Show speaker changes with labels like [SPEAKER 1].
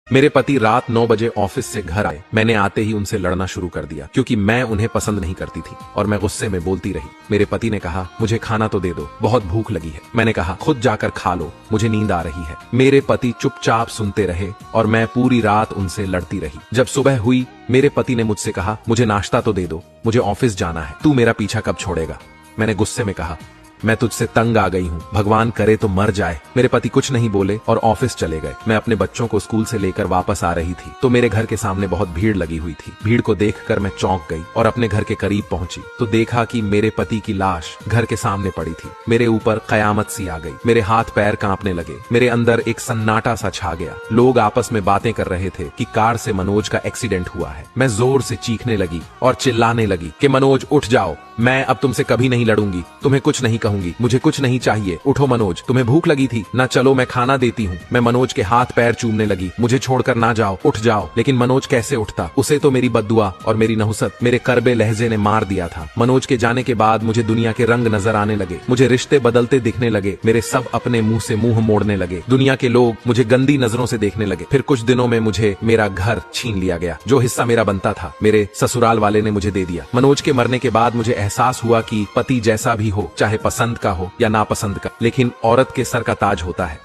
[SPEAKER 1] मेरे पति रात 9 बजे ऑफिस से घर आए। मैंने आते ही उनसे लड़ना शुरू कर दिया क्योंकि मैं उन्हें पसंद नहीं करती थी और मैं गुस्से में बोलती रही। मेरे पति ने कहा, मुझे खाना तो दे दो, बहुत भूख लगी है। मैंने कहा, खुद जाकर खा लो, मुझे नींद आ रही है। मेरे पति चुपचाप सुनते रहे और मैं पूरी रात उनसे लड़ती रही। जब सुबह हुई, मेरे पति ने मुझसे कहा, मुझे नाश्ता तो दे दो, मुझे ऑफिस जाना है, तू मेरा पीछा कब छोड़ेगा। मैंने गुस्से में कहा, मैं तुझसे तंग आ गई हूँ, भगवान करे तो मर जाए। मेरे पति कुछ नहीं बोले और ऑफिस चले गए। मैं अपने बच्चों को स्कूल से लेकर वापस आ रही थी तो मेरे घर के सामने बहुत भीड़ लगी हुई थी। भीड़ को देखकर मैं चौंक गई और अपने घर के करीब पहुंची तो देखा कि मेरे पति की लाश घर के सामने पड़ी थी। मेरे ऊपर कयामत सी आ गई। मेरे हाथ पैर कांपने लगे। मेरे अंदर एक सन्नाटा सा छा गया। लोग आपस में बातें कर रहे थे कि कार से मनोज का एक्सीडेंट हुआ है। मैं जोर से चीखने लगी और चिल्लाने लगी कि मनोज उठ जाओ, मैं अब तुमसे कभी नहीं लड़ूंगी, तुम्हें कुछ नहीं कहूंगी, मुझे कुछ नहीं चाहिए, उठो मनोज, तुम्हें भूख लगी थी ना, चलो मैं खाना देती हूँ। मैं मनोज के हाथ पैर चूमने लगी, मुझे छोड़कर ना जाओ, उठ जाओ। लेकिन मनोज कैसे उठता, उसे तो मेरी बद्दुआ और मेरी नहुसत, मेरे करबे लहजे ने मार दिया था। मनोज के जाने के बाद मुझे दुनिया के रंग नजर आने लगे, मुझे रिश्ते बदलते दिखने लगे, मेरे सब अपने मुंह से मुंह मोड़ने लगे, दुनिया के लोग मुझे गंदी नजरों से देखने लगे। फिर कुछ दिनों में मुझे मेरा घर छीन लिया गया, जो हिस्सा मेरा बनता था मेरे ससुराल वाले ने मुझे दे दिया। मनोज के मरने के बाद मुझे एहसास हुआ कि पति जैसा भी हो, चाहे पसंद का हो या नापसंद का, लेकिन औरत के सर का ताज होता है।